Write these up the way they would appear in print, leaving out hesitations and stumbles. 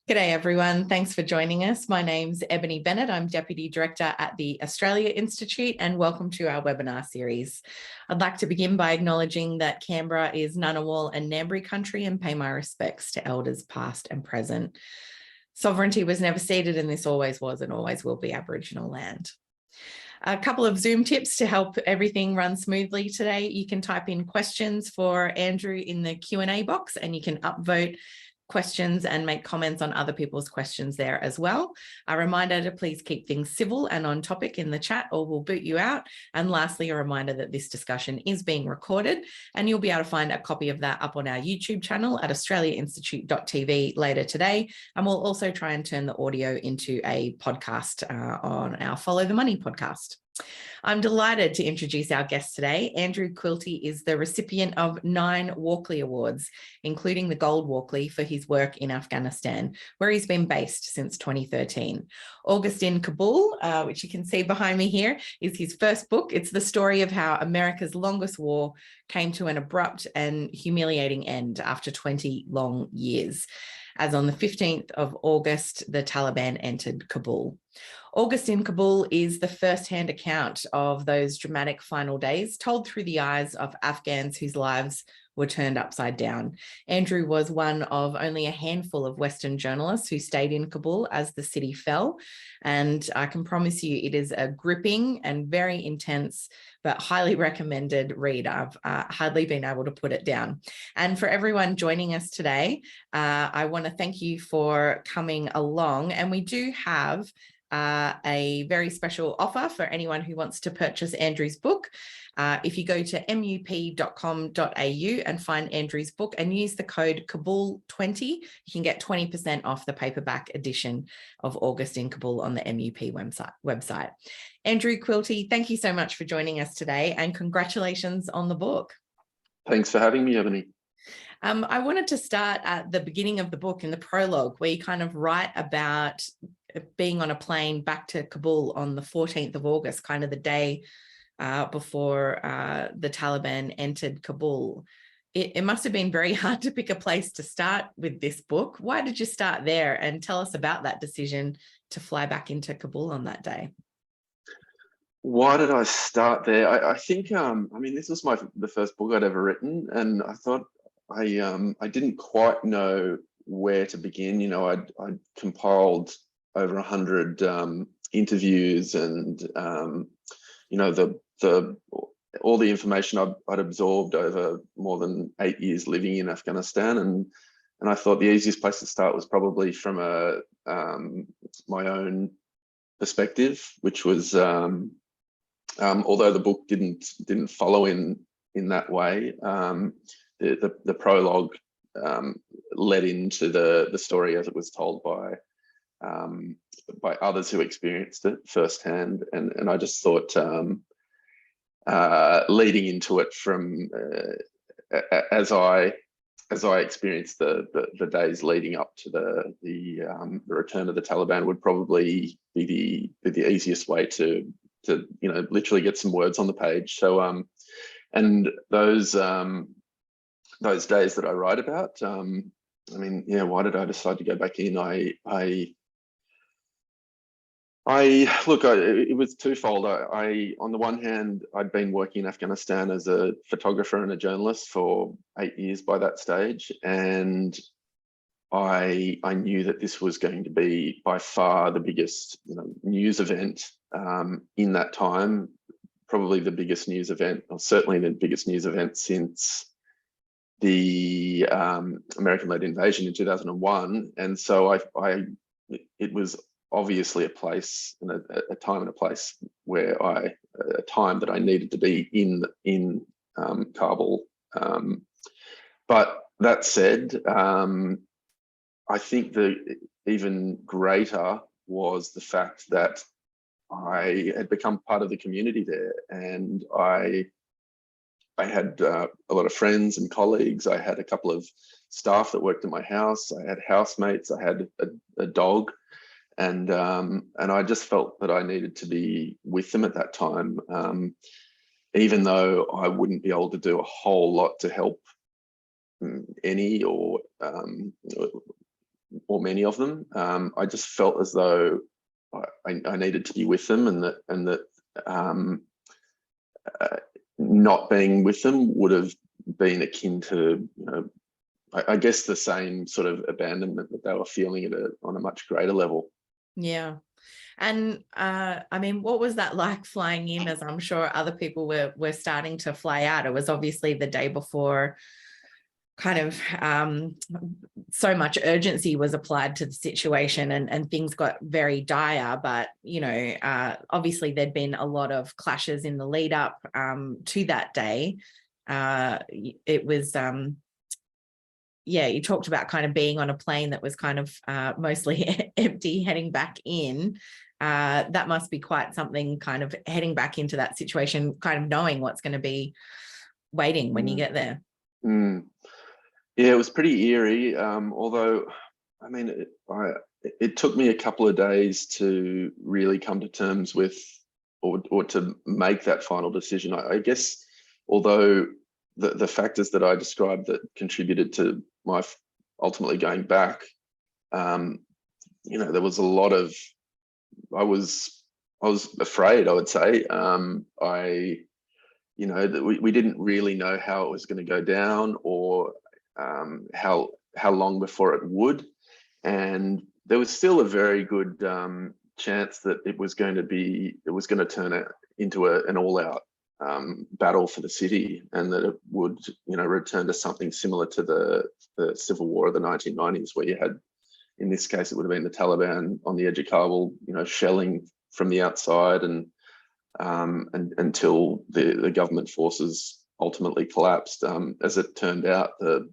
G'day everyone, thanks for joining us. My name's Ebony Bennett. I'm Deputy Director at the Australia Institute and welcome to our webinar series. I'd like to begin by acknowledging that Canberra is Ngunnawal and Ngambri country and pay my respects to elders past and present. Sovereignty was never ceded and this always was and always will be Aboriginal land. A couple of Zoom tips to help everything run smoothly today. You can type in questions for Andrew in the Q&A box and you can upvote questions and make comments on other people's questions there as well. A reminder to please keep things civil and on topic in the chat or we'll boot you out. And lastly, a reminder that this discussion is being recorded and you'll be able to find a copy of that up on our YouTube channel at australiainstitute.tv later today. And we'll also try and turn the audio into a podcast on our Follow the Money podcast. I'm delighted to introduce our guest today. Andrew Quilty is the recipient of 9 Walkley Awards, including the Gold Walkley for his work in Afghanistan, where he's been based since 2013. August in Kabul, which you can see behind me here, is his first book. It's the story of how America's longest war came to an abrupt and humiliating end after 20 long years. As on the 15th of August, the Taliban entered Kabul. August in Kabul is the first-hand account of those dramatic final days, told through the eyes of Afghans whose lives were turned upside down. Andrew was one of only a handful of Western journalists who stayed in Kabul as the city fell. And I can promise you it is a gripping and very intense, but highly recommended read. I've hardly been able to put it down. And for everyone joining us today, I want to thank you for coming along. And we do have a very special offer for anyone who wants to purchase Andrew's book. If you go to mup.com.au and find Andrew's book and use the code Kabul20, you can get 20% off the paperback edition of August in Kabul on the MUP website. Andrew Quilty, thank you so much for joining us today and congratulations on the book. Thanks for having me, Ebony. I wanted to start at the beginning of the book in the prologue where you kind of write about being on a plane back to Kabul on the 14th of August, kind of the day before the Taliban entered Kabul. It must have been very hard to pick a place to start with this book. Why did you start there? And tell us about that decision to fly back into Kabul on that day. Why did I start there? I think, I mean, this was the first book I'd ever written, and I thought I didn't quite know where to begin. You know, I'd compiled over 100 interviews and, you know, all the information I'd absorbed over more than 8 years living in Afghanistan. And I thought the easiest place to start was probably from my own perspective, which was, although the book didn't follow in that way, the prologue led into the story as it was told by others who experienced it firsthand, and I just thought leading into it from as I experienced the days leading up to the return of the Taliban would probably be the easiest way to you know, literally get some words on the page. So and those days that I write about, I mean, yeah, why did I decide to go back in? It was twofold. On the one hand, I'd been working in Afghanistan as a photographer and a journalist for 8 years by that stage, and I knew that this was going to be by far the biggest, you know, news event in that time, probably the biggest news event, or certainly the biggest news event since the American-led invasion in 2001. And so it was obviously a place and a time and a place where a time that I needed to be in Kabul. But that said, I think the even greater was the fact that I had become part of the community there, and I had a lot of friends and colleagues. I had a couple of staff that worked at my house. I had housemates. I had a dog, and I just felt that I needed to be with them at that time, even though I wouldn't be able to do a whole lot to help any or or many of them. I just felt as though I needed to be with them, and that not being with them would have been akin to, I guess, the same sort of abandonment that they were feeling on a much greater level. Yeah. And I mean, what was that like flying in, as I'm sure other people were starting to fly out? It was obviously the day before, kind of so much urgency was applied to the situation, and things got very dire. But, obviously there'd been a lot of clashes in the lead up to that day. It was, you talked about kind of being on a plane that was kind of mostly empty heading back in. That must be quite something, kind of heading back into that situation, kind of knowing what's going to be waiting when you get there. Yeah, it was pretty eerie. Although, I mean, it took me a couple of days to really come to terms with, or to make that final decision. I guess, although the factors that I described that contributed to my ultimately going back, there was a lot of, I was afraid, I would say. We didn't really know how it was going to go down, or how long before it would, and there was still a very good chance that it was going to turn out into an all-out battle for the city, and that it would return to something similar to the civil war of the 1990s, where you had, in this case it would have been the Taliban on the edge of Kabul, shelling from the outside, and until the government forces ultimately collapsed. As it turned out, the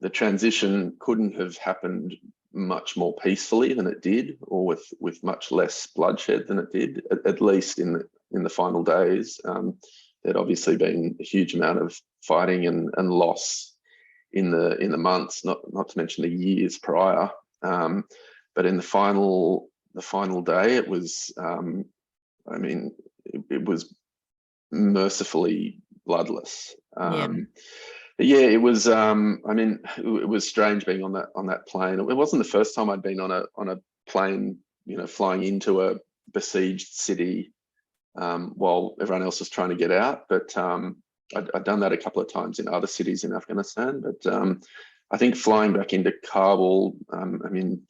transition couldn't have happened much more peacefully than it did, or with much less bloodshed than it did, at least in the final days. There'd obviously been a huge amount of fighting and loss in the months, not to mention the years prior. But in the final day, it was, it was mercifully bloodless. It was. It was strange being on that plane. It wasn't the first time I'd been on a plane, flying into a besieged city while everyone else was trying to get out. But I'd done that a couple of times in other cities in Afghanistan. But I think flying back into Kabul,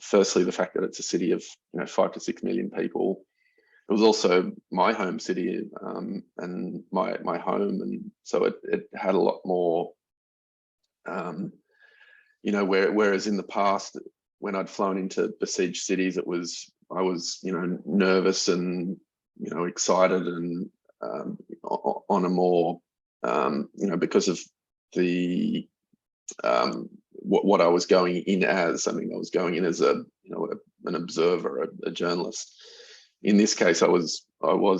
firstly, the fact that it's a city of 5 to 6 million people. It was also my home city, and my home, and so it had a lot more. Whereas in the past, when I'd flown into besieged cities, I was nervous and excited, and on a more because of the what I was going in as. I was going in as an observer, a journalist. In this case, I was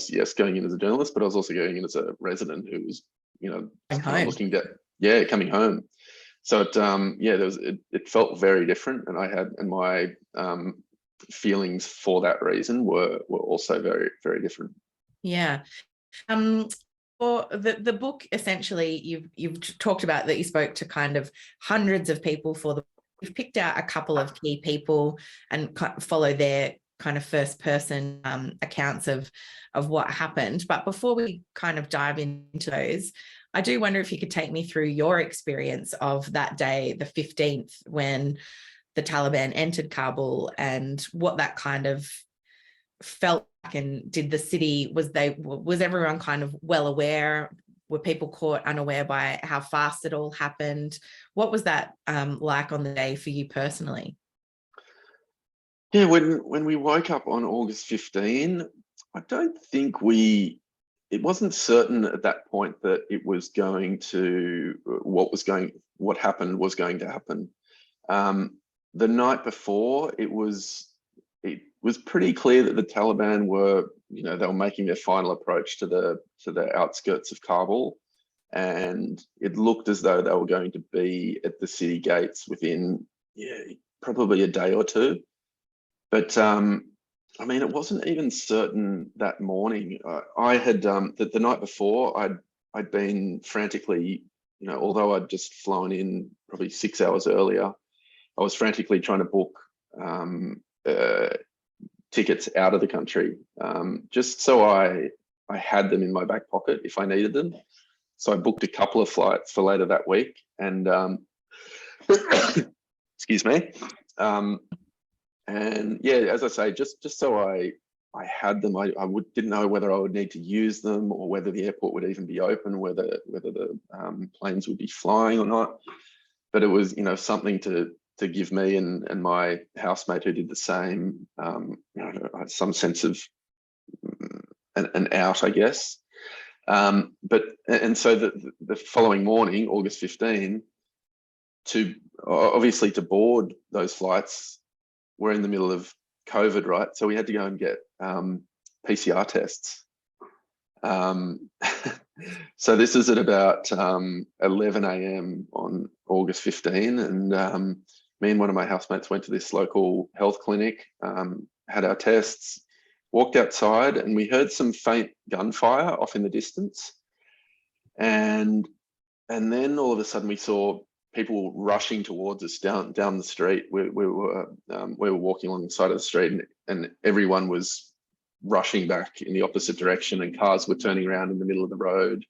yes going in as a journalist, but I was also going in as a resident who was looking at coming home. So it felt very different, and my feelings for that reason were also very, very different. Yeah. For the book, essentially, you've talked about that you spoke to kind of hundreds of people for the. You've picked out a couple of key people and follow their kind of first person accounts of what happened. But before we kind of dive into those, I do wonder if you could take me through your experience of that day, the 15th, when the Taliban entered Kabul, and what that kind of felt like. And did the city, was everyone kind of well aware? Were people caught unaware by how fast it all happened? What was that like on the day for you personally? Yeah, when we woke up on August 15, I don't think it wasn't certain at that point that it was going to, what happened was going to happen. The night before, it was pretty clear that the Taliban were, they were making their final approach to the outskirts of Kabul, and it looked as though they were going to be at the city gates within probably a day or two. But it wasn't even certain that morning. I had the night before, I'd been frantically, although I'd just flown in probably 6 hours earlier, I was frantically trying to book tickets out of the country, just so I had them in my back pocket if I needed them. So I booked a couple of flights for later that week, and excuse me. And yeah, as I say, just so I had them. I didn't know whether I would need to use them or whether the airport would even be open, whether the planes would be flying or not. But it was, something to give me and my housemate who did the same, some sense of an out, I guess. So the following morning, August 15, to board those flights, we're in the middle of COVID, right? So we had to go and get PCR tests. So this is at about 11 a.m. on August 15, and me and one of my housemates went to this local health clinic, had our tests, walked outside, and we heard some faint gunfire off in the distance. And then all of a sudden we saw people rushing towards us down the street. We were walking along the side of the street, and everyone was rushing back in the opposite direction, and cars were turning around in the middle of the road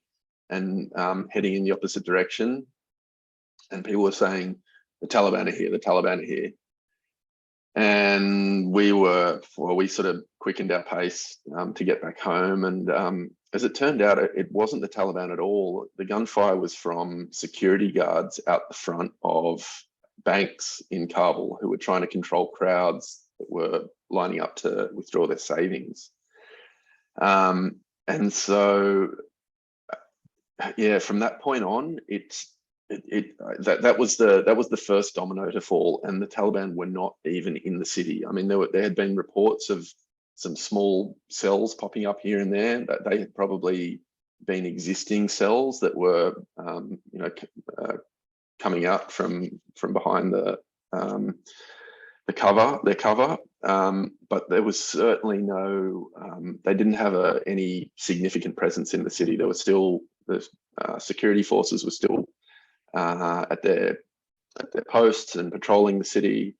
and heading in the opposite direction. And people were saying, "The Taliban are here, the Taliban are here." And we sort of quickened our pace to get back home. And as it turned out, it wasn't the Taliban at all. The gunfire was from security guards out the front of banks in Kabul who were trying to control crowds that were lining up to withdraw their savings. And so, yeah, from that point on, that was the first domino to fall, and the Taliban were not even in the city. I mean, there had been reports of some small cells popping up here and there. That they had probably been existing cells that were, coming out from behind their cover. But there was certainly no. They didn't have any significant presence in the city. There was still the security forces were still at their posts and patrolling the city.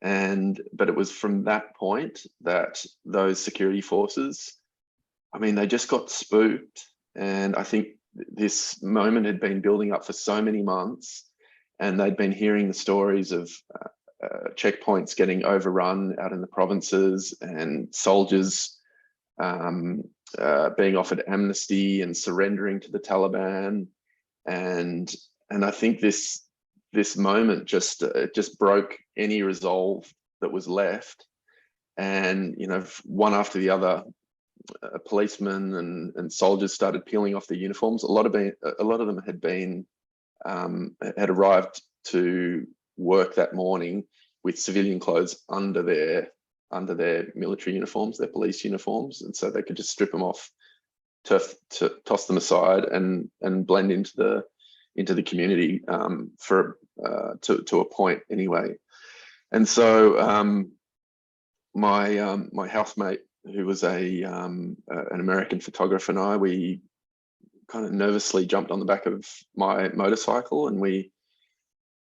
But it was from that point that those security forces, I mean, they just got spooked. And I think this moment had been building up for so many months, and they'd been hearing the stories of checkpoints getting overrun out in the provinces, and soldiers being offered amnesty and surrendering to the Taliban. And I think this moment just broke any resolve that was left. And one after the other, policemen and soldiers started peeling off their uniforms. A lot of them had arrived to work that morning with civilian clothes under their military uniforms, their police uniforms, and so they could just strip them off, to toss them aside, and blend into the community to a point anyway. And so my housemate, who was an American photographer, and we kind of nervously jumped on the back of my motorcycle, and we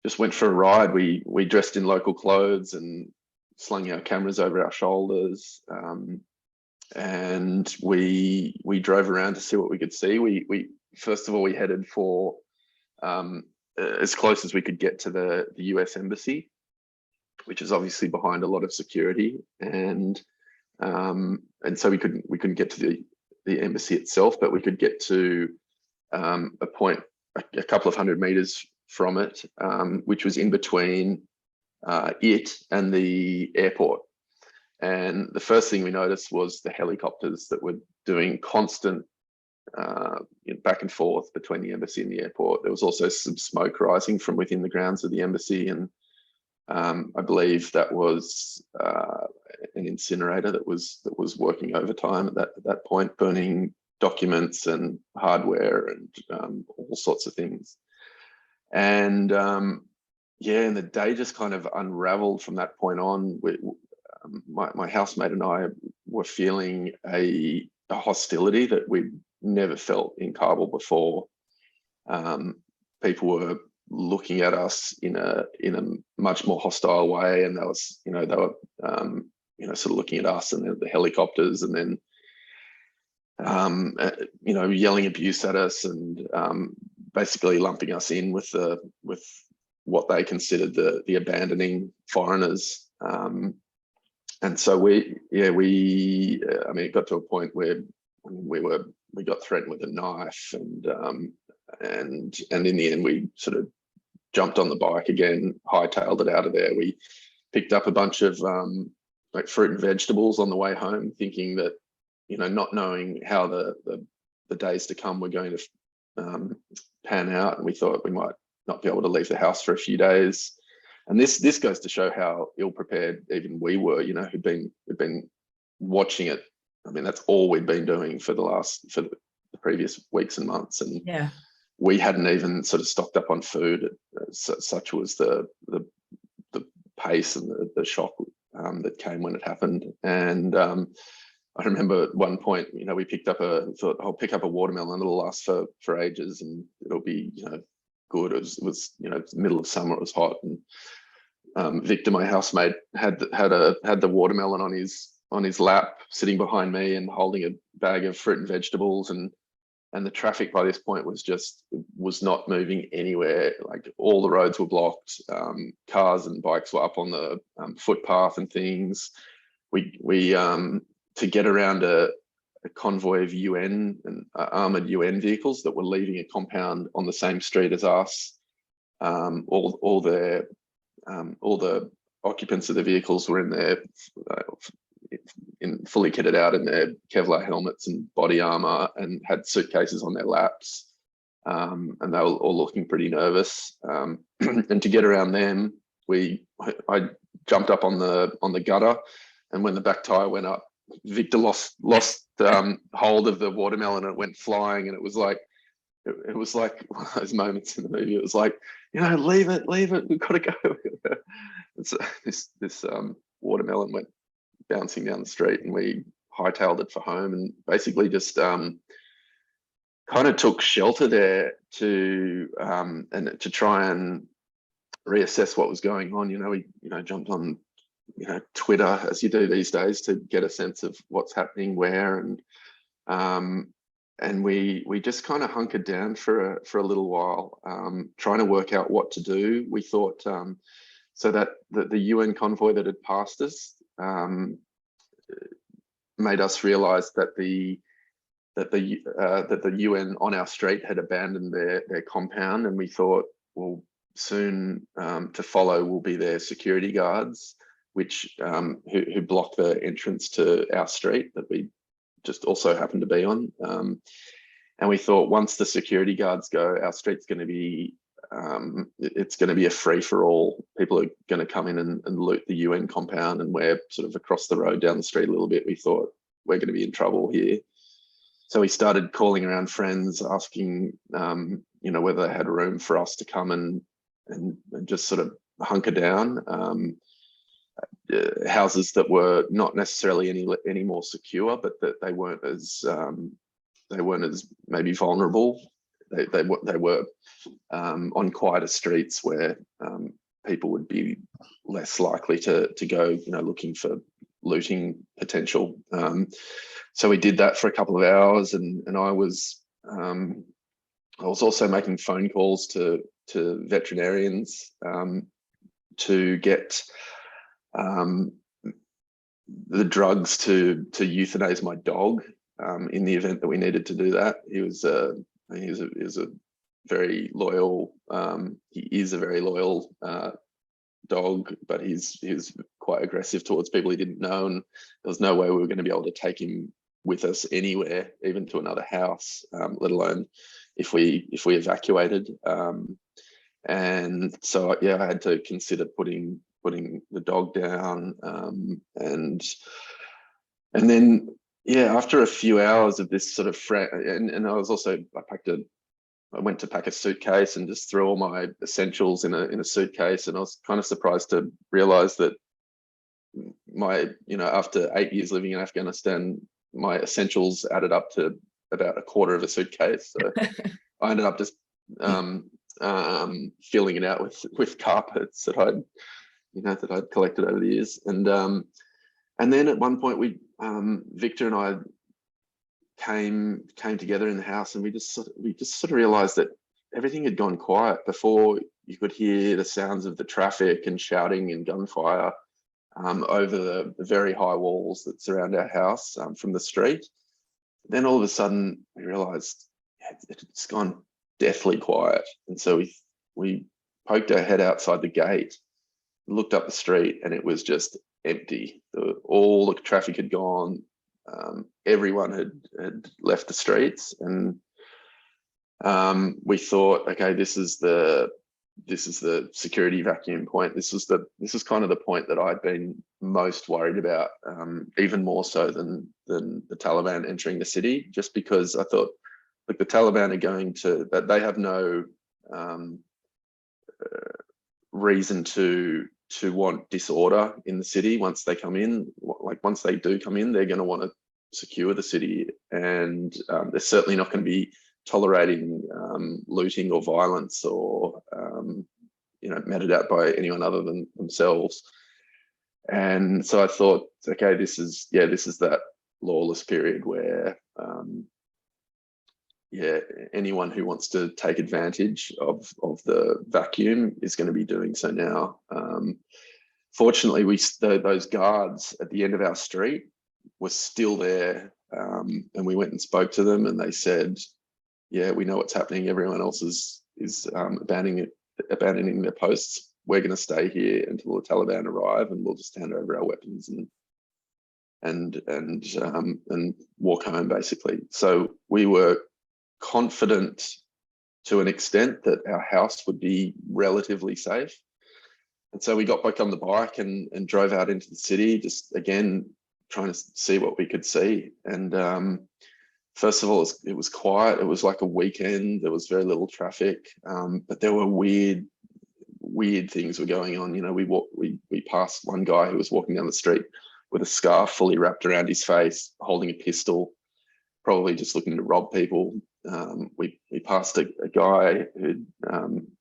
just went for a ride. We dressed in local clothes and slung our cameras over our shoulders, and we drove around to see what we could see. We first of all, we headed for as close as we could get to the US embassy, which is obviously behind a lot of security, and so we couldn't get to the embassy itself, but we could get to a point a couple of hundred meters from it, which was in between it and the airport. And the first thing we noticed was the helicopters that were doing constant back and forth between the embassy and the airport. There was also some smoke rising from within the grounds of the embassy, and I believe that was an incinerator that was working overtime at that point, burning documents and hardware and all sorts of things. And and the day just kind of unraveled from that point on. My housemate and I were feeling a hostility that we'd never felt in Kabul before. People were looking at us in a much more hostile way, and they were sort of looking at us and the helicopters, and then yelling abuse at us, and basically lumping us in with what they considered the abandoning foreigners. And so it got to a point where we got threatened with a knife, and in the end we sort of jumped on the bike again, hightailed it out of there. We picked up a bunch of like fruit and vegetables on the way home, thinking that, not knowing how the days to come were going to pan out, and we thought we might not be able to leave the house for a few days. And this goes to show how ill prepared even we were, who'd been watching it. I mean, that's all we'd been doing for the previous weeks and months, and yeah, we hadn't even sort of stocked up on food. Such was the pace and the shock that came when it happened. And I remember at one point, we thought, I'll pick up a watermelon. It'll last for ages, and it'll be, good. It was it's the middle of summer. It was hot, and Victor, my housemate, had the watermelon on his lap, sitting behind me and holding a bag of fruit and vegetables, and the traffic by this point was not moving anywhere. Like, all the roads were blocked. Cars and bikes were up on the footpath and things. We to get around a convoy of UN and armoured UN vehicles that were leaving a compound on the same street as us. All the occupants of the vehicles were in their fully kitted out in their Kevlar helmets and body armour, and had suitcases on their laps, and they were all looking pretty nervous. And to get around them, I jumped up on the gutter, and when the back tyre went up, Victor lost hold of the watermelon, and it went flying. And it was like one of those moments in the movie. It was like, leave it, we've got to go. So this watermelon went bouncing down the street, and we hightailed it for home, and basically just kind of took shelter there to try and reassess what was going on. We jumped on Twitter, as you do these days, to get a sense of what's happening where, and we just kind of hunkered down for a little while, trying to work out what to do. We thought so that the UN convoy that had passed us made us realise that the UN on our street had abandoned their compound, and we thought, well, soon to follow will be their security guards, which who block the entrance to our street that we just also happened to be on. And we thought, once the security guards go, our street's going to be it's going to be a free for all. People are going to come in and loot the UN compound, and we're sort of across the road down the street a little bit. We thought, we're going to be in trouble here. So we started calling around friends, asking whether they had room for us to come and just sort of hunker down. Houses that were not necessarily any more secure, but that they weren't as maybe vulnerable. They were on quieter streets where people would be less likely to go, looking for looting potential. So we did that for a couple of hours, and I was also making phone calls to veterinarians to get the drugs to euthanize my dog in the event that we needed to do that. He was a very loyal. He is a very loyal dog, but he's quite aggressive towards people he didn't know, and there was no way we were going to be able to take him with us anywhere, even to another house, let alone if we evacuated. And so I had to consider putting the dog down, and then after a few hours of this sort of and I went to pack a suitcase and just threw all my essentials in a suitcase, and I was kind of surprised to realize that after 8 years living in Afghanistan, my essentials added up to about a quarter of a suitcase. So I ended up just filling it out with carpets that I'd collected over the years. And then at one point Victor and I came together in the house, and we just sort of realized that everything had gone quiet. Before, you could hear the sounds of the traffic and shouting and gunfire over the very high walls that surround our house from the street. Then all of a sudden we realized it's gone deathly quiet. And so we poked our head outside the gate, looked up the street, and it was just empty. All the traffic had gone. Everyone had left the streets, and we thought, okay, this is the security vacuum point. This was kind of the point that I'd been most worried about, even more so than the Taliban entering the city, just because I thought, like, the Taliban are going to, that they have no reason to want disorder in the city once they come in. Like, once they do come in, they're going to want to secure the city, and they're certainly not going to be tolerating looting or violence or meted out by anyone other than themselves. And so I thought, okay, this is that lawless period where anyone who wants to take advantage of the vacuum is going to be doing so now. Fortunately, those guards at the end of our street were still there, and we went and spoke to them, and they said, yeah, we know what's happening. Everyone else is abandoning their posts. We're going to stay here until the Taliban arrive, and we'll just hand over our weapons and walk home, basically. So we were confident to an extent that our house would be relatively safe. And so we got back on the bike and drove out into the city, just again trying to see what we could see. And first of all, it was quiet. It was like a weekend. There was very little traffic, but there were weird things were going on. We passed one guy who was walking down the street with a scarf fully wrapped around his face, holding a pistol, probably just looking to rob people. We passed a guy who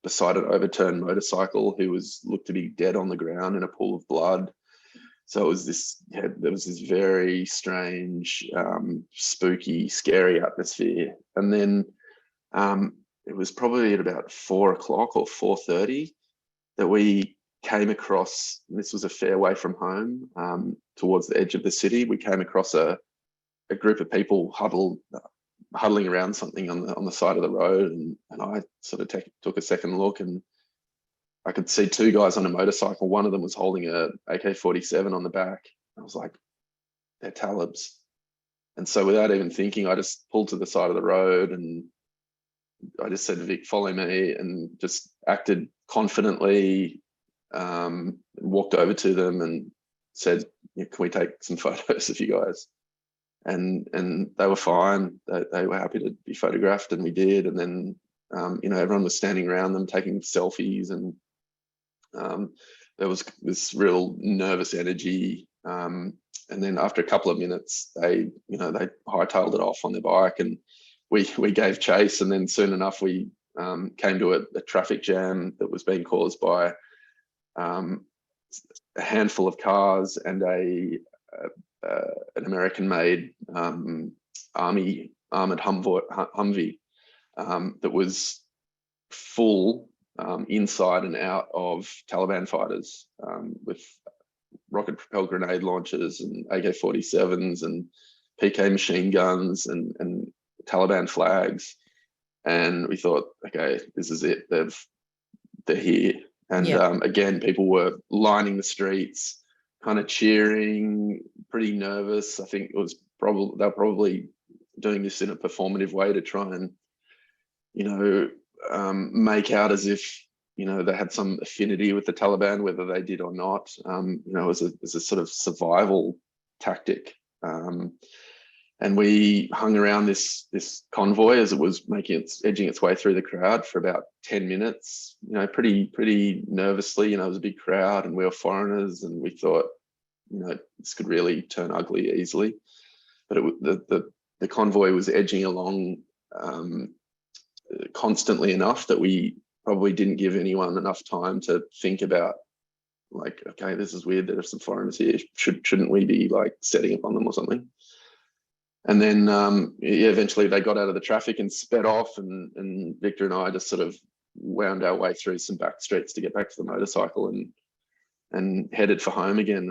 beside an overturned motorcycle who looked to be dead on the ground in a pool of blood. So there was this very strange, spooky, scary atmosphere. And then it was probably at about 4 o'clock or 4:30 that we came across, this was a fair way from home, towards the edge of the city. We came across a group of people huddling around something on the side of the road, and I sort of took a second look, and I could see 2 guys on a motorcycle. One of them was holding a AK-47 on the back. I was like, they're Talibs. And so without even thinking, I just pulled to the side of the road, and I just said, Vic, follow me, and just acted confidently, walked over to them and said, can we take some photos of you guys? And they were fine. They were happy to be photographed, and we did. And then, everyone was standing around them taking selfies, and there was this real nervous energy. And then after a couple of minutes, they hightailed it off on their bike, and we gave chase. And then soon enough, we came to a traffic jam that was being caused by a handful of cars and an American-made Army armored Humvee that was full inside and out of Taliban fighters, with rocket-propelled grenade launchers and AK-47s and PK machine guns and Taliban flags. And we thought, okay, this is it. They're here. And again, people were lining the streets, kind of cheering, pretty nervous. I think they're probably doing this in a performative way to try and, make out as if, they had some affinity with the Taliban, whether they did or not, as a sort of survival tactic. And we hung around this convoy as it was edging its way through the crowd for about 10 minutes, pretty nervously. It was a big crowd and we were foreigners, and we thought, this could really turn ugly easily. But the convoy was edging along constantly enough that we probably didn't give anyone enough time to think about, like, okay, this is weird, there are some foreigners here, shouldn't we be like setting up on them or something? And then yeah, eventually they got out of the traffic and sped off, and Victor and I just sort of wound our way through some back streets to get back to the motorcycle and headed for home again.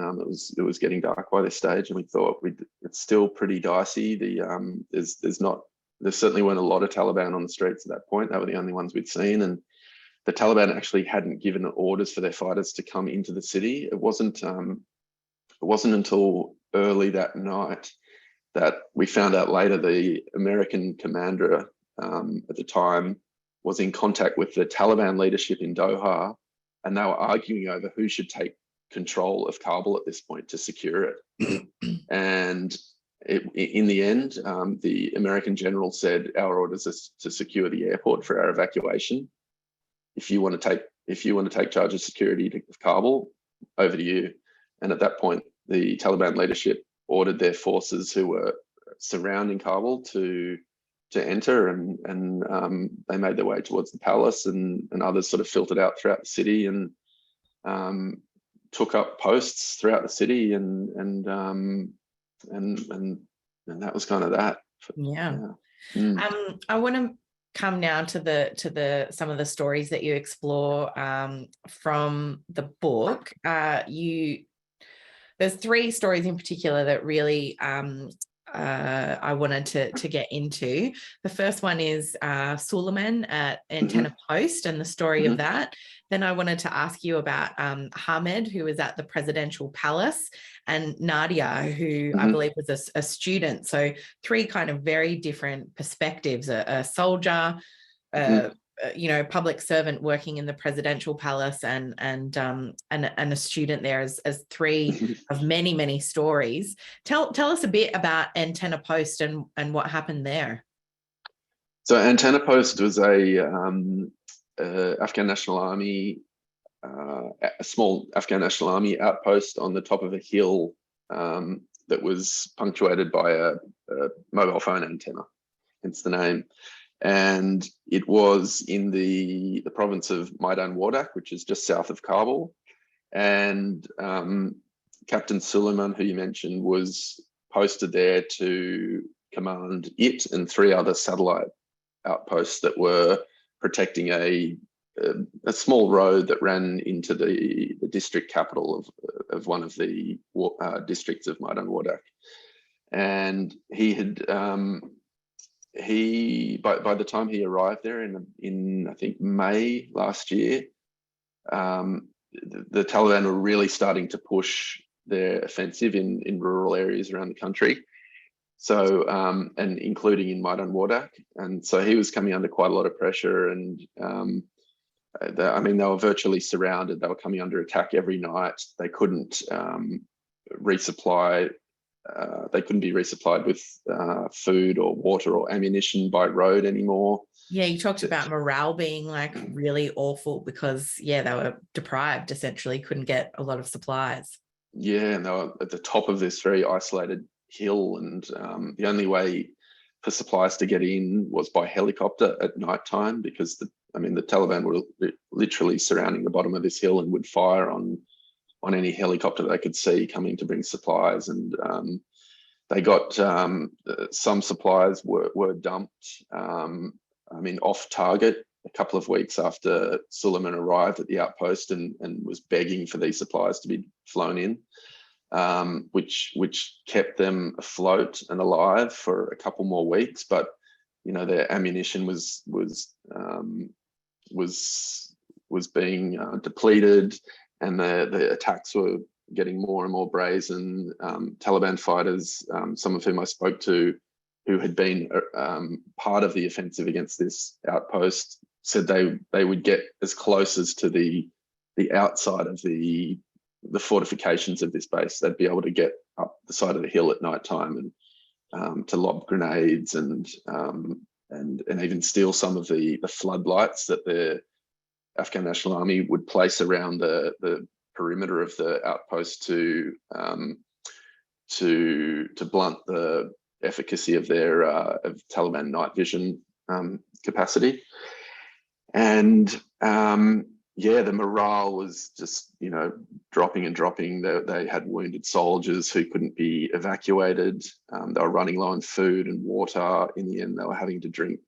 It was getting dark by this stage, and we thought it's still pretty dicey. There certainly weren't a lot of Taliban on the streets at that point. They were the only ones we'd seen, and the Taliban actually hadn't given orders for their fighters to come into the city. It wasn't until early that night that we found out later the American commander at the time was in contact with the Taliban leadership in Doha, and they were arguing over who should take control of Kabul at this point to secure it. And in the end, the American general said, our orders are to secure the airport for our evacuation. If you want to take charge of security of Kabul, over to you. And at that point, the Taliban leadership ordered their forces who were surrounding Kabul to enter, and they made their way towards the palace, and others sort of filtered out throughout the city and took up posts throughout the city, and that was kind of that. Yeah. I want to come now to the some of the stories that you explore from the book. There's 3 stories in particular that really I wanted to get into. The first one is Suleiman at Antenna Post and the story of that. Then I wanted to ask you about Hamed, who was at the presidential palace, and Nadia, who I believe was a student. So 3 kind of very different perspectives: a soldier, public servant working in the presidential palace, and a student there, as 3 of many stories. Tell us a bit about Antenna Post and what happened there. So Antenna Post was a Afghan National Army, a small Afghan National Army outpost on the top of a hill that was punctuated by a mobile phone antenna, hence the name. And it was in the province of Maidan Wardak, which is just south of Kabul. And Captain Suleiman, who you mentioned, was posted there to command it and 3 other satellite outposts that were protecting a small road that ran into the district capital of one of the districts of Maidan Wardak. And he had by the time he arrived there in I think May last year, the Taliban were really starting to push their offensive in rural areas around the country. So and including in Maidan Wardak, and so he was coming under quite a lot of pressure, and they were virtually surrounded. They were coming under attack every night. They couldn't resupply. They couldn't be resupplied with food or water or ammunition by road anymore. Yeah, you talked about morale being like really awful because, they were deprived, essentially, couldn't get a lot of supplies. Yeah, and they were at the top of this very isolated hill, and the only way for supplies to get in was by helicopter at night time, because the Taliban were literally surrounding the bottom of this hill and would fire on any helicopter they could see coming to bring supplies. And they got some supplies were dumped off target a couple of weeks after Suleiman arrived at the outpost and was begging for these supplies to be flown in, which kept them afloat and alive for a couple more weeks. But their ammunition was being depleted, and the attacks were getting more and more brazen. Taliban fighters, some of whom I spoke to, who had been part of the offensive against this outpost, said they would get as close as to the outside of the fortifications of this base. They'd be able to get up the side of the hill at night time and to lob grenades and even steal some of the floodlights that the Afghan National Army would place around the perimeter of the outpost to blunt the efficacy of their of Taliban night vision capacity. And yeah, the morale was just, you know, dropping and dropping. They had wounded soldiers who couldn't be evacuated. They were running low on food and water. In the end, they were having to drink.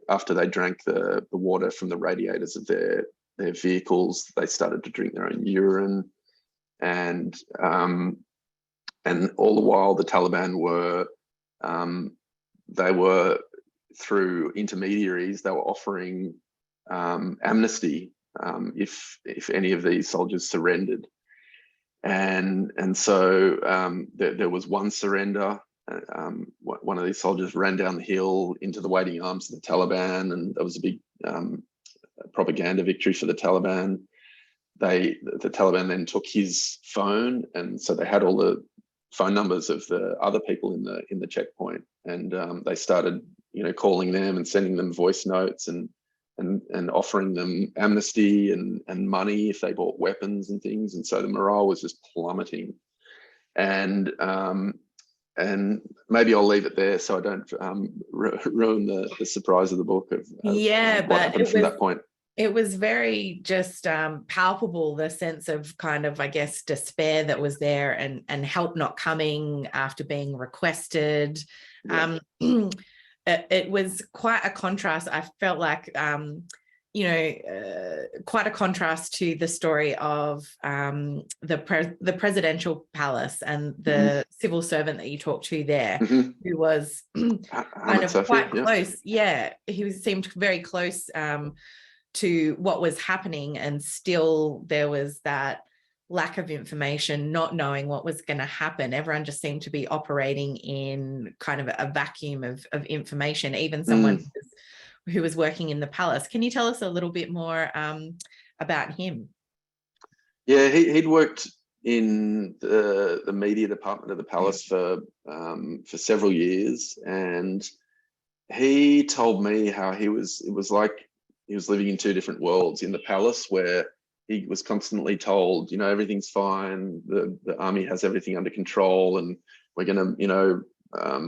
After they drank the water from the radiators of their vehicles, they started to drink their own urine. And all the while, the Taliban were, they were, through intermediaries, they were offering amnesty if any of these soldiers surrendered. And so there was one surrender. One of these soldiers ran down the hill into the waiting arms of the Taliban, and there was a big propaganda victory for the Taliban. The Taliban then took his phone, and so they had all the phone numbers of the other people in the checkpoint, and they started, you know, calling them and sending them voice notes and offering them amnesty and money if they bought weapons and things. And so the morale was just plummeting. And maybe I'll leave it there so I don't ruin the surprise of the book of what happened from that point. It was very just palpable, the sense of kind of, I guess, despair that was there, and help not coming after being requested. Yeah. It was quite a contrast. I felt like, quite a contrast to the story of the presidential palace and the civil servant that you talked to there, who was kind of quite close. Yeah, he seemed very close to what was happening, and still there was that lack of information, not knowing what was going to happen. Everyone just seemed to be operating in kind of a vacuum of information, even someone who was working in the palace. Can you tell us a little bit more about him? Yeah, he'd worked in the media department of the palace for several years, and he told me how it was like he was living in two different worlds. In the palace, where he was constantly told, you know, everything's fine, the army has everything under control, and we're going to, you know,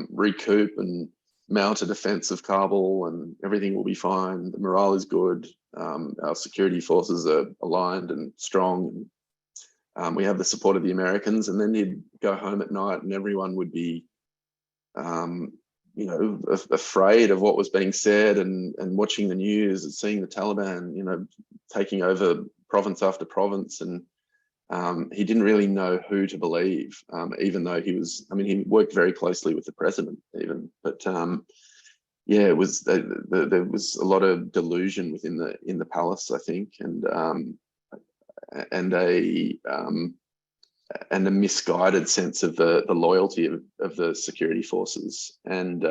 recoup and mount a defense of Kabul, and everything will be fine. The morale is good. Our security forces are aligned and strong. We have the support of the Americans. And then he'd go home at night, and everyone would be, you know, afraid of what was being said, and watching the news and seeing the Taliban, you know, taking over province after province. And he didn't really know who to believe, even though he worked very closely with the president even. But yeah, it was there was a lot of delusion within the palace, I think, and a misguided sense of the loyalty of the security forces. And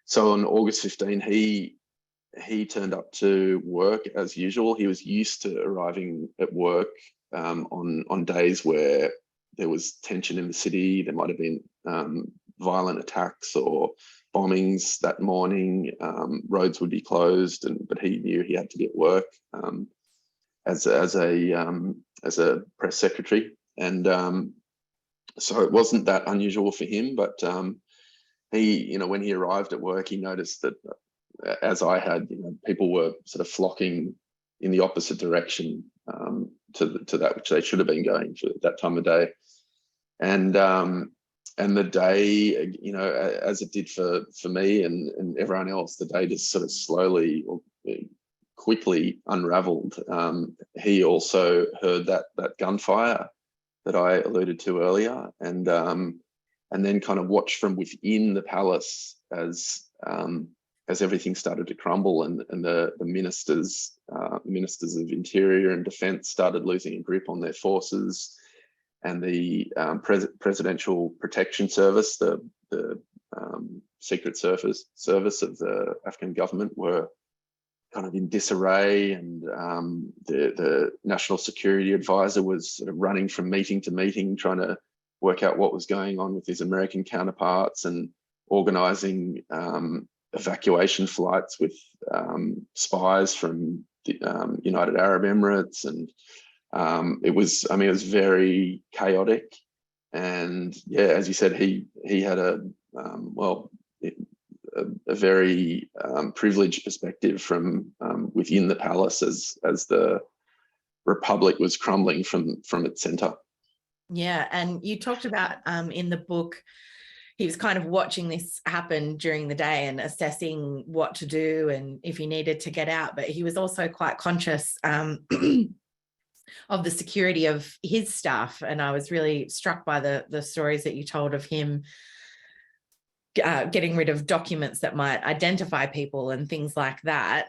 so on August 15, he turned up to work as usual. He was used to arriving at work on days where there was tension in the city. There might have been violent attacks or bombings that morning. Roads would be closed, but he knew he had to be at work as a press secretary. And so it wasn't that unusual for him. But he, you know, when he arrived at work, he noticed that, as I had, you know, people were sort of flocking in the opposite direction to that which they should have been going for that time of day. And the day, you know, as it did for me and everyone else, the day just sort of slowly or quickly unraveled. He also heard that gunfire that I alluded to earlier, and then kind of watched from within the palace as everything started to crumble, and the ministers of Interior and Defence started losing a grip on their forces, and the Presidential Protection Service, the Secret Service of the Afghan government, were kind of in disarray, and the National Security Advisor was sort of running from meeting to meeting, trying to work out what was going on with his American counterparts, and organising evacuation flights with spies from the United Arab Emirates. And it was very chaotic. And yeah, as you said, he had a very privileged perspective from within the palace as the republic was crumbling from its centre. Yeah, and you talked about in the book, he was kind of watching this happen during the day and assessing what to do and if he needed to get out, but he was also quite conscious of the security of his staff. And I was really struck by the stories that you told of him getting rid of documents that might identify people and things like that.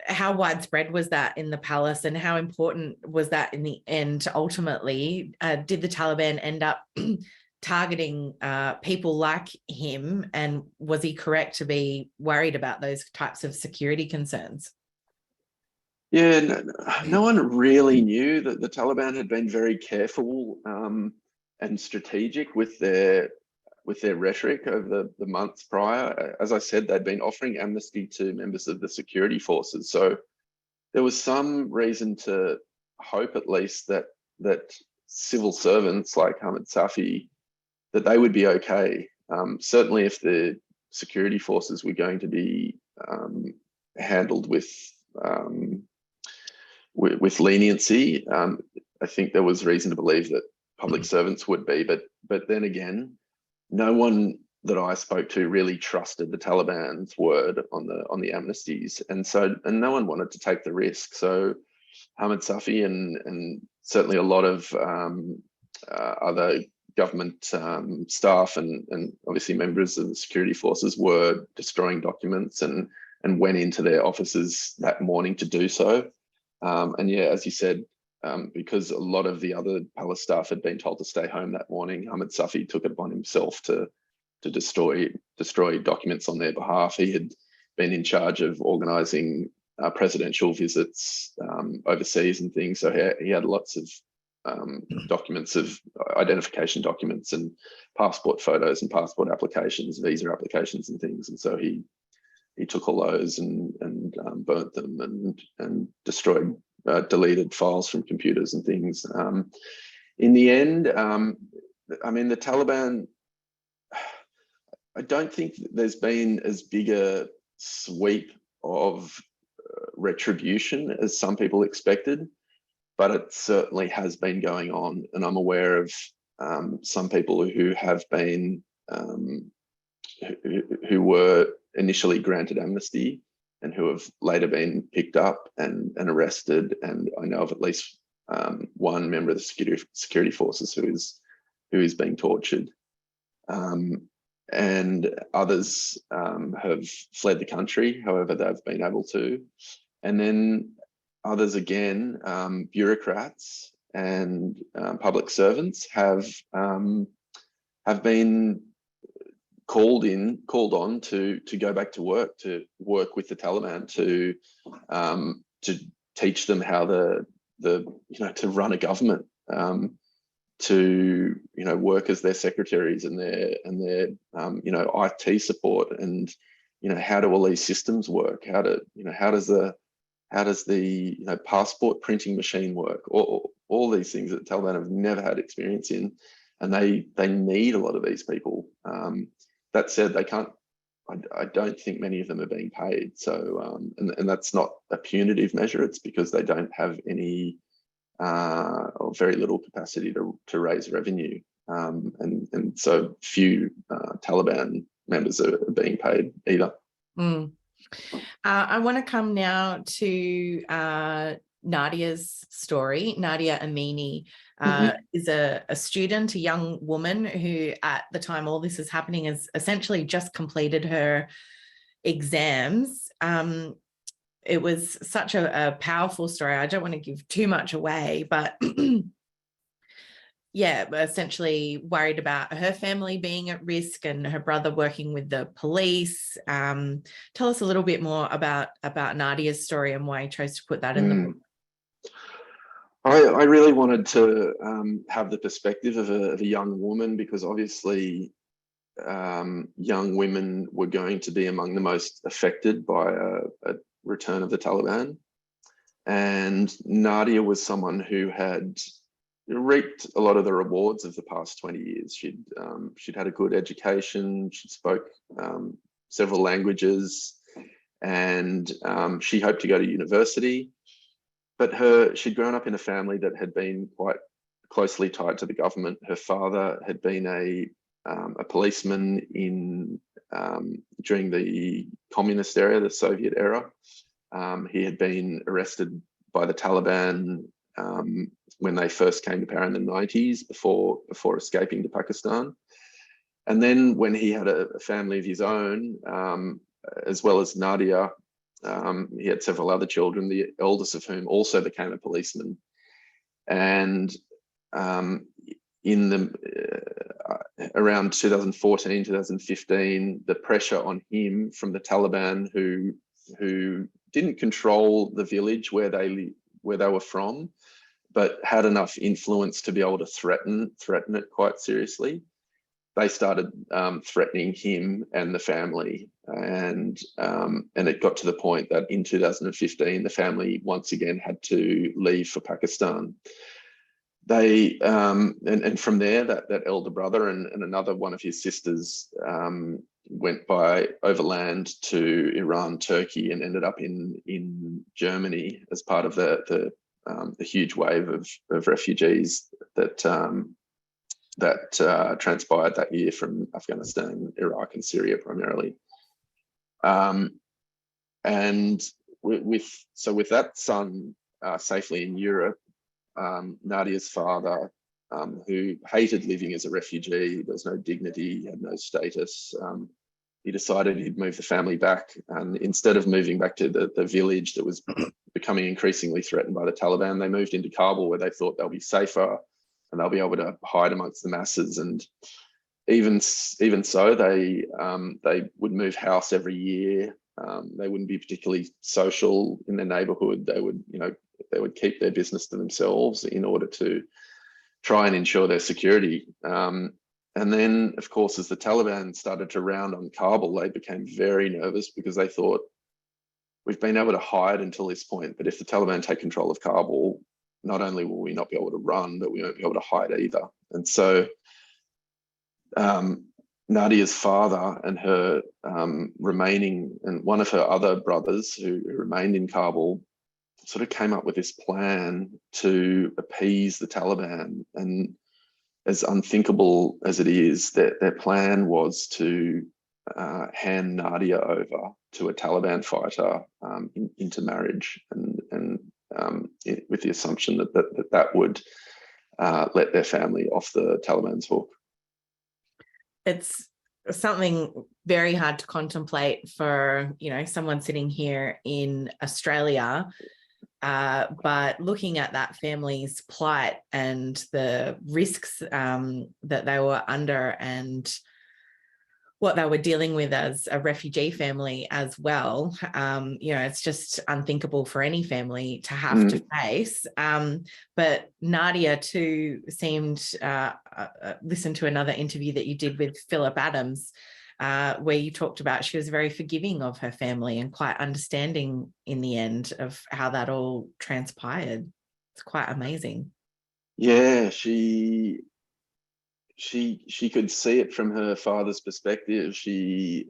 How widespread was that in the palace, and how important was that in the end? Ultimately, did the Taliban end up targeting people like him, and was he correct to be worried about those types of security concerns? Yeah, no one really knew that the Taliban had been very careful and strategic with their rhetoric over the months prior. As I said, they'd been offering amnesty to members of the security forces. So there was some reason to hope, at least, that civil servants like Ahmed Safi, that they would be okay. Certainly if the security forces were going to be handled with leniency, I think there was reason to believe that public servants would be. But then again, no one that I spoke to really trusted the Taliban's word on the amnesties, and no one wanted to take the risk. So Ahmed Safi and certainly a lot of other government staff and obviously members of the security forces were destroying documents and went into their offices that morning to do so. And yeah, as you said, because a lot of the other palace staff had been told to stay home that morning, Ahmed Safi took it upon himself to destroy documents on their behalf. He had been in charge of organising presidential visits overseas and things, so he had lots of documents, of identification documents and passport photos and passport applications, visa applications and things, and so he took all those and burnt them and destroyed, deleted files from computers and things. In the end, I mean, the Taliban, I don't think there's been as big a sweep of retribution as some people expected, but it certainly has been going on. And I'm aware of some people who have been, who were initially granted amnesty and who have later been picked up and arrested. And I know of at least one member of the security forces who is being tortured. And others have fled the country, however they've been able to. And then others again, bureaucrats and public servants have been called on to go back to work with the Taliban to teach them how to run a government, to work as their secretaries and their IT support, and how do all these systems work? How does the passport printing machine work? All these things that the Taliban have never had experience in, and they need a lot of these people. That said, they can't. I don't think many of them are being paid. So, and that's not a punitive measure. It's because they don't have any or very little capacity to raise revenue, and so few Taliban members are being paid either. I want to come now to Nadia's story. Nadia Amini is a student, a young woman who at the time all this is happening has essentially just completed her exams. It was such a powerful story. I don't want to give too much away, but yeah, essentially worried about her family being at risk and her brother working with the police. Tell us a little bit more about Nadia's story and why you chose to put that in the book. I really wanted to have the perspective of a young woman, because obviously young women were going to be among the most affected by a return of the Taliban. And Nadia was someone who had reaped a lot of the rewards of the past 20 years. She'd had a good education. She spoke several languages, and she hoped to go to university. But she'd grown up in a family that had been quite closely tied to the government. Her father had been a policeman during the communist era, the Soviet era. He had been arrested by the Taliban when they first came to power in the 90s before escaping to Pakistan. And then when he had a family of his own, as well as Nadia, he had several other children, the eldest of whom also became a policeman. And in the around 2014, 2015, the pressure on him from the Taliban, who didn't control the village where they were from, but had enough influence to be able to threaten it quite seriously. They started threatening him and the family, and it got to the point that in 2015, the family once again had to leave for Pakistan. They and from there, that elder brother and another one of his sisters went by overland to Iran, Turkey, and ended up in Germany as part of the huge wave of refugees that transpired that year from Afghanistan, Iraq, and Syria primarily. And with that son safely in Europe, Nadia's father, who hated living as a refugee, there was no dignity, he had no status. He decided he'd move the family back, and instead of moving back to the village that was becoming increasingly threatened by the Taliban, they moved into Kabul, where they thought they'll be safer and they'll be able to hide amongst the masses. And even so, they would move house every year. They wouldn't be particularly social in their neighborhood. They would keep their business to themselves in order to try and ensure their security. And then, of course, as the Taliban started to round on Kabul, they became very nervous because they thought, we've been able to hide until this point, but if the Taliban take control of Kabul, not only will we not be able to run, but we won't be able to hide either. And so Nadia's father and her remaining, and one of her other brothers who remained in Kabul, sort of came up with this plan to appease the Taliban. And as unthinkable as it is, their plan was to hand Nadia over to a Taliban fighter into marriage, and with the assumption that would let their family off the Taliban's hook. It's something very hard to contemplate for, someone sitting here in Australia. But looking at that family's plight and the risks that they were under and what they were dealing with as a refugee family as well, it's just unthinkable for any family to have to face. But Nadia too seemed, listen to another interview that you did with Philip Adams, where you talked about she was very forgiving of her family and quite understanding in the end of how that all transpired. It's quite amazing. Yeah, she could see it from her father's perspective. She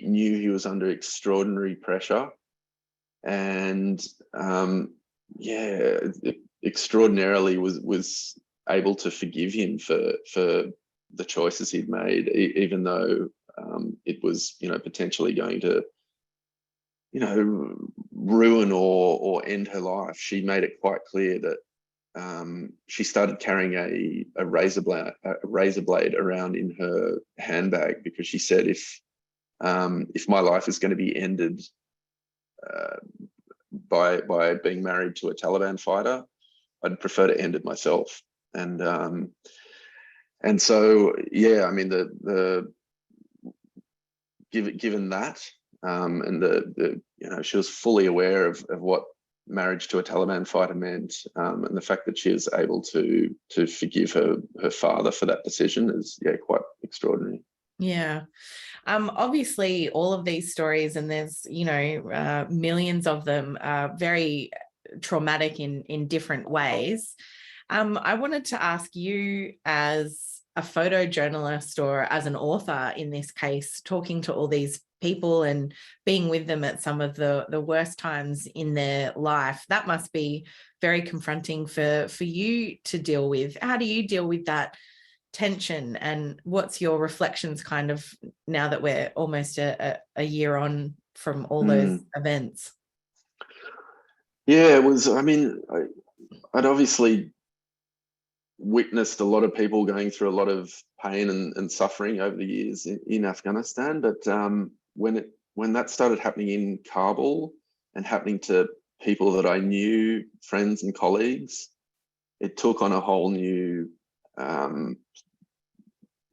knew he was under extraordinary pressure, and extraordinarily was able to forgive him for the choices he'd made, even though it was potentially going to ruin or end her life. She made it quite clear that she started carrying a razor blade around in her handbag, because she said, if my life is going to be ended by being married to a Taliban fighter, I'd prefer to end it myself. And so, yeah, I mean, given that, and she was fully aware of what marriage to a Taliban fighter meant, and the fact that she was able to forgive her father for that decision is quite extraordinary. Yeah. Obviously all of these stories, and there's millions of them, are very traumatic in different ways. I wanted to ask you, as a photojournalist or as an author in this case, talking to all these people and being with them at some of the worst times in their life, that must be very confronting for you to deal with. How do you deal with that tension, and what's your reflections kind of now that we're almost a year on from all those events? Yeah, it was, I mean, I'd obviously witnessed a lot of people going through a lot of pain and suffering over the years in Afghanistan, but when that started happening in Kabul and happening to people that I knew, friends and colleagues, it took on a whole new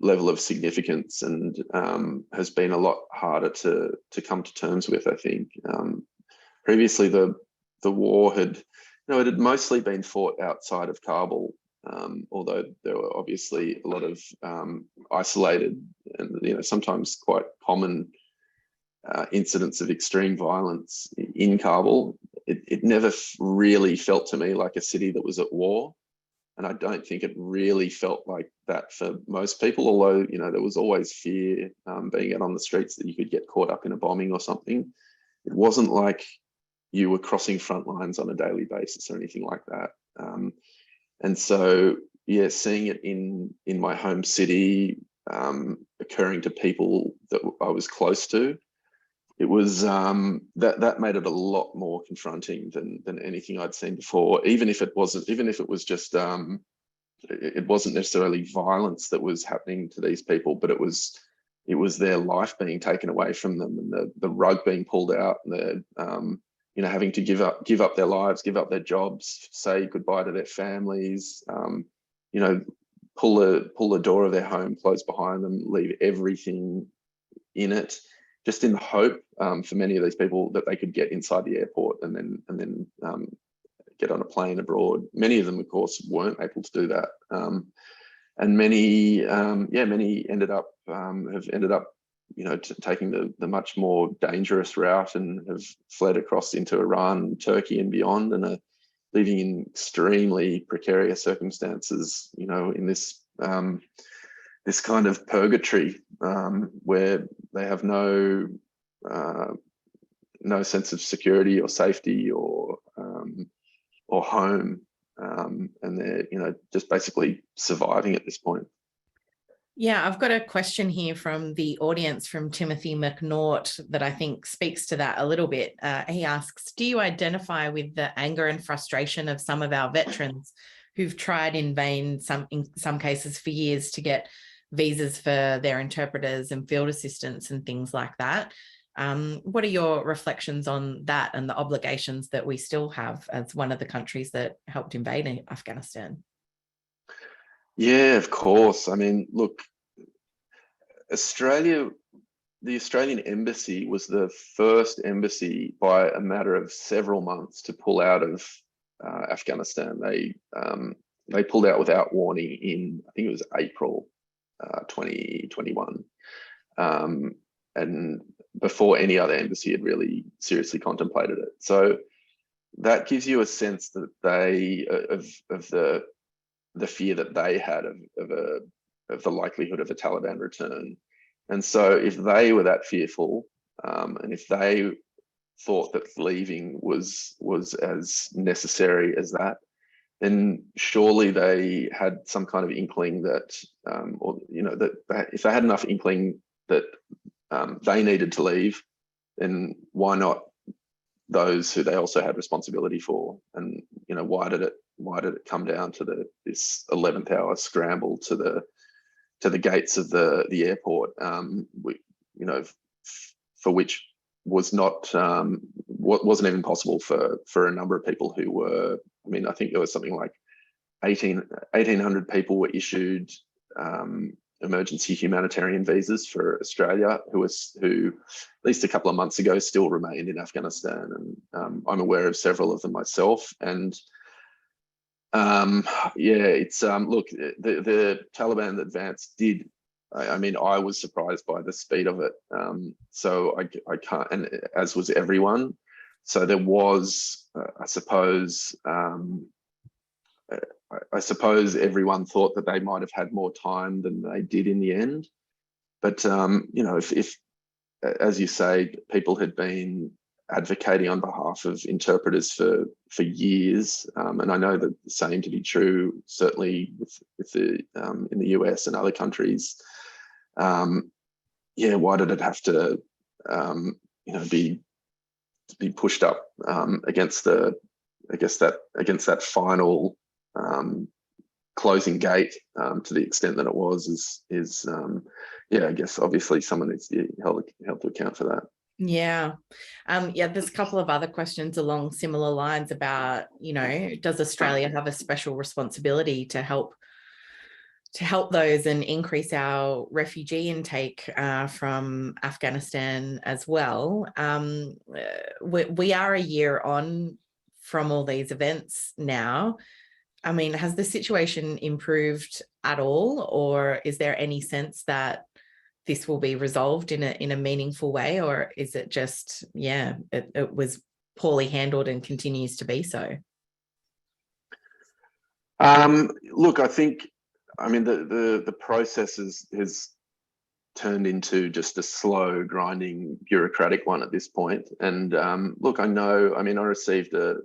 level of significance, and has been a lot harder to come to terms with, I think. Previously, the war had, it had mostly been fought outside of Kabul, although there were obviously a lot of isolated and sometimes quite common incidents of extreme violence in Kabul. It never really felt to me like a city that was at war. And I don't think it really felt like that for most people, although, there was always fear being out on the streets that you could get caught up in a bombing or something. It wasn't like you were crossing front lines on a daily basis or anything like that. And so, yeah, seeing it in my home city, occurring to people that I was close to, it was that made it a lot more confronting than anything I'd seen before. Even if it was just it wasn't necessarily violence that was happening to these people, but it was their life being taken away from them, and the rug being pulled out, and the having to give up their lives, give up their jobs, say goodbye to their families, pull the door of their home close behind them, leave everything in it, just in the hope for many of these people that they could get inside the airport and then get on a plane abroad. Many of them, of course, weren't able to do that, and many ended up taking the much more dangerous route and have fled across into Iran, Turkey, and beyond, and are living in extremely precarious circumstances. In this this kind of purgatory where they have no sense of security or safety or home, and they're just basically surviving at this point. Yeah, I've got a question here from the audience from Timothy McNaught that I think speaks to that a little bit. He asks, do you identify with the anger and frustration of some of our veterans who've tried in vain, in some cases for years, to get visas for their interpreters and field assistants and things like that? What are your reflections on that and the obligations that we still have as one of the countries that helped invade Afghanistan? Yeah, of course. I mean, look, the Australian embassy was the first embassy by a matter of several months to pull out of Afghanistan. They pulled out without warning in, I think it was April 2021. And before any other embassy had really seriously contemplated it. So that gives you a sense that they, of the fear that they had of the likelihood of a Taliban return. And so if they were that fearful, and if they thought that leaving was as necessary as that, then surely they had some kind of inkling that, that if they had enough inkling that they needed to leave, then why not those who they also had responsibility for? And why did it come down to this 11th hour scramble to the gates of the airport, for which was not wasn't even possible for a number of people who were. I mean, I think there was something like 1,800 people were issued emergency humanitarian visas for Australia, who at least a couple of months ago still remained in Afghanistan, and I'm aware of several of them myself. And it's look, the Taliban advance did. I mean, I was surprised by the speed of it. So I can't, and as was everyone. So there was, I suppose, I suppose everyone thought that they might have had more time than they did in the end. But if as you say, people had been advocating on behalf of interpreters for years, and I know that the same to be true certainly with the in the US and other countries. Why did it have to be pushed up against that final closing gate to the extent that it was I guess obviously someone needs to be held to account for that. Yeah. There's a couple of other questions along similar lines about, does Australia have a special responsibility to help those and increase our refugee intake from Afghanistan as well? We are a year on from all these events now. I mean, has the situation improved at all, or is there any sense that this will be resolved in a meaningful way, or is it just, it was poorly handled and continues to be so? Look, I think, the process has turned into just a slow, grinding, bureaucratic one at this point. And look, I received a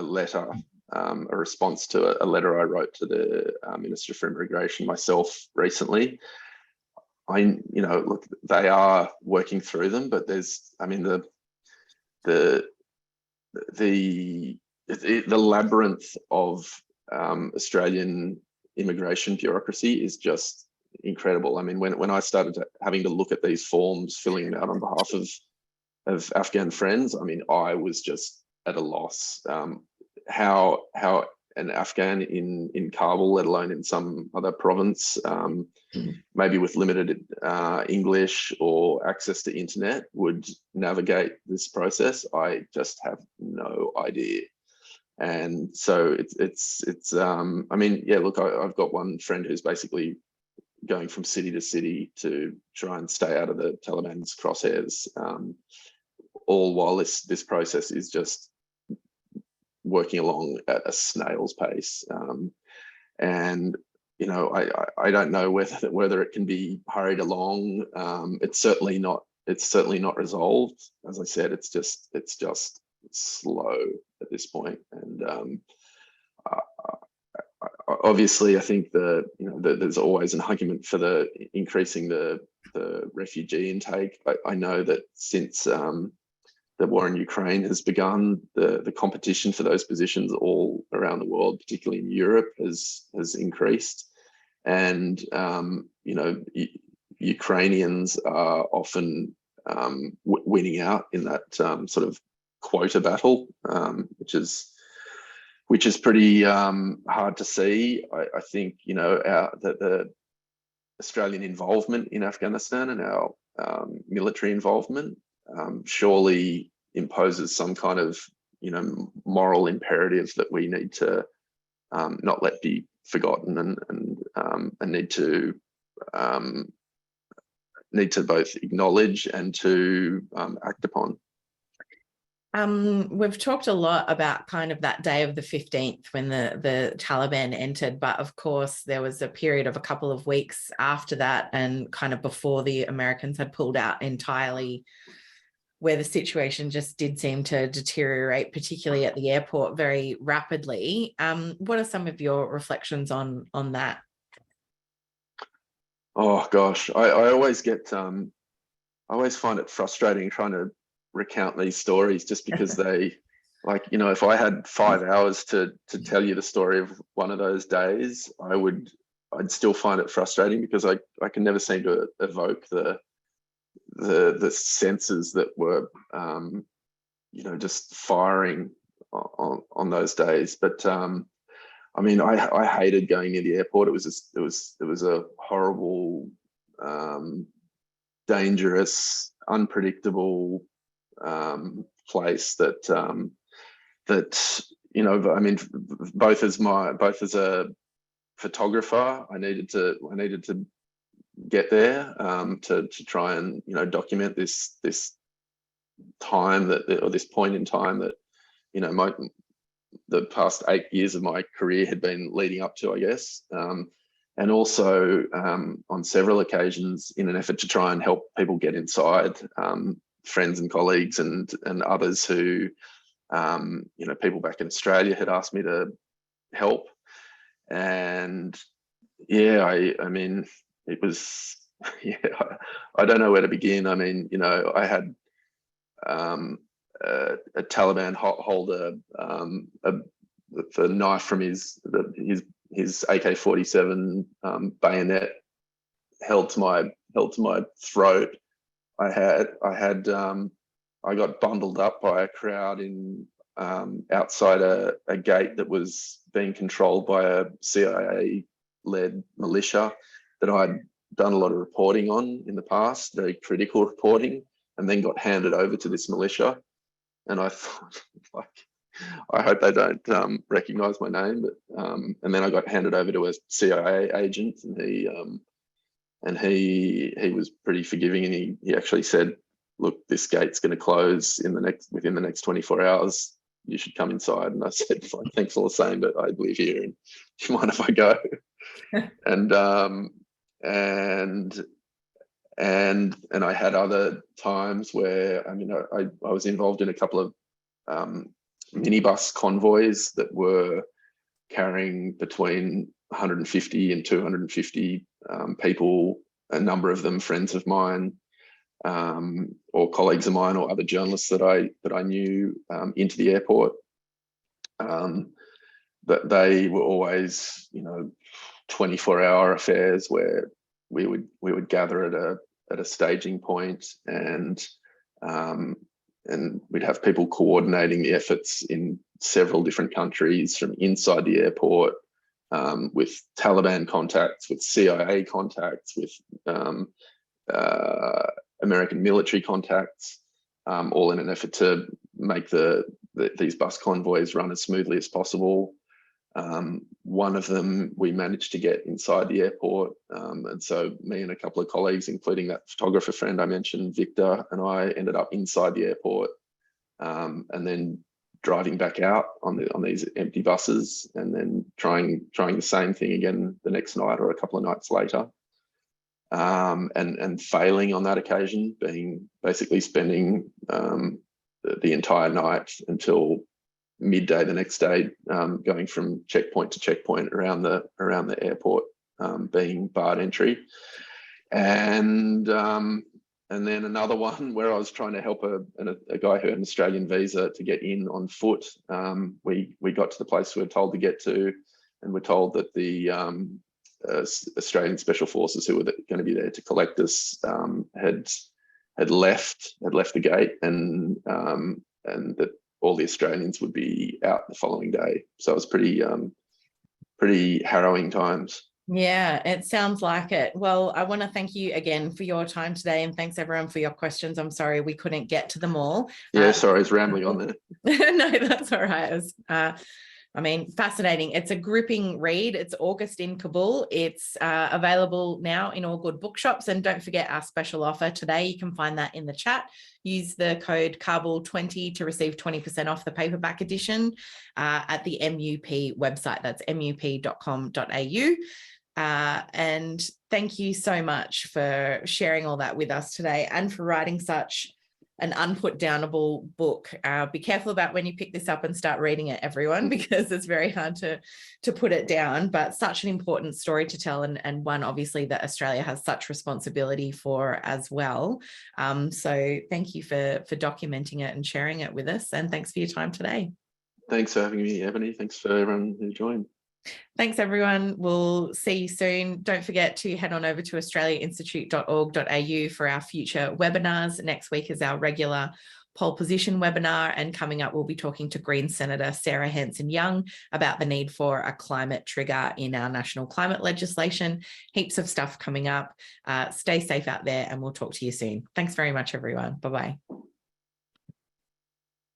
letter, a response to a letter I wrote to the Minister for Immigration myself recently. Look, they are working through them, but there's, the labyrinth of Australian immigration bureaucracy is just incredible. When I started having to look at these forms, filling them out on behalf of Afghan friends, I was just at a loss. How an Afghan in Kabul, let alone in some other province, maybe with limited English or access to internet, would navigate this process, I just have no idea. And so look, I've got one friend who's basically going from city to city to try and stay out of the Taliban's crosshairs, all while this process is just working along at a snail's pace. And I don't know whether it can be hurried along. It's certainly not resolved. As I said, it's just slow at this point. And obviously, I think there's always an argument for increasing the refugee intake. I know that since the war in Ukraine has begun, the competition for those positions all around the world, particularly in Europe, has increased. And Ukrainians are often winning out in that sort of quota battle, which is pretty hard to see. I think the Australian involvement in Afghanistan and our military involvement surely imposes some kind of moral imperative that we need to not let be forgotten, and need to both acknowledge and to act upon. We've talked a lot about kind of that day of the 15th when the Taliban entered, but of course there was a period of a couple of weeks after that and kind of before the Americans had pulled out entirely, where the situation just did seem to deteriorate, particularly at the airport, very rapidly. What are some of your reflections on that? Oh gosh, I always get I always find it frustrating trying to recount these stories, just because they, if I had 5 hours to tell you the story of one of those days, I'd still find it frustrating, because I can never seem to evoke the senses that were just firing on those days. But I hated going near the airport. It was a horrible, dangerous, unpredictable place that both as a photographer, I needed to get there to try and document this time or this point in time that the past 8 years of my career had been leading up to, I guess. And also on several occasions in an effort to try and help people get inside, friends and colleagues and others who, people back in Australia had asked me to help. And yeah, I mean, it was, yeah, I don't know where to begin. I mean, I had a Taliban holder, the knife from his AK-47 bayonet held to my throat. I got bundled up by a crowd in outside a gate that was being controlled by a CIA-led militia that I'd done a lot of reporting on in the past, very critical reporting, and then got handed over to this militia. And I thought, I hope they don't recognise my name. But and then I got handed over to a CIA agent, and he was pretty forgiving, and he actually said, "Look, this gate's going to close within the next 24 hours. You should come inside." And I said, "Thanks all the same, but I live here, and do you mind if I go?" and I had other times where, I was involved in a couple of minibus convoys that were carrying between 150 and 250 people, a number of them friends of mine, or colleagues of mine, or other journalists that I knew, into the airport. But they were always, 24-hour affairs where we would gather at a staging point, and we'd have people coordinating the efforts in several different countries from inside the airport, with Taliban contacts, with CIA contacts, with American military contacts, all in an effort to make these bus convoys run as smoothly as possible. One of them we managed to get inside the airport, and so me and a couple of colleagues, including that photographer friend I mentioned, Victor, and I ended up inside the airport, and then driving back out on these empty buses, and then trying the same thing again the next night or a couple of nights later, and failing on that occasion, being basically spending the entire night until midday the next day, going from checkpoint to checkpoint around the airport, being barred entry, and then another one where I was trying to help a guy who had an Australian visa to get in on foot. We got to the place we were told to get to, and we're told that the Australian Special Forces who were going to be there to collect us had left the gate, and that all the Australians would be out the following day. So it was pretty harrowing times. Yeah, it sounds like it. Well, I want to thank you again for your time today, and thanks everyone for your questions. I'm sorry we couldn't get to them all. Yeah, sorry, I was rambling on there. No, that's all right. It was, fascinating. It's a gripping read. It's August in Kabul. It's available now in all good bookshops. And don't forget our special offer today. You can find that in the chat. Use the code Kabul20 to receive 20% off the paperback edition at the MUP website. That's mup.com.au. And thank you so much for sharing all that with us today, and for writing such an unput-downable book. Be careful about when you pick this up and start reading it, everyone, because it's very hard to put it down, but such an important story to tell, and one obviously that Australia has such responsibility for as well. So thank you for documenting it and sharing it with us, and thanks for your time today. Thanks for having me, Ebony. Thanks for everyone who joined. Thanks, everyone. We'll see you soon. Don't forget to head on over to australiainstitute.org.au for our future webinars. Next week is our regular pole position webinar, and coming up, we'll be talking to Green Senator Sarah Hanson-Young about the need for a climate trigger in our national climate legislation. Heaps of stuff coming up. Stay safe out there, and we'll talk to you soon. Thanks very much, everyone. Bye-bye.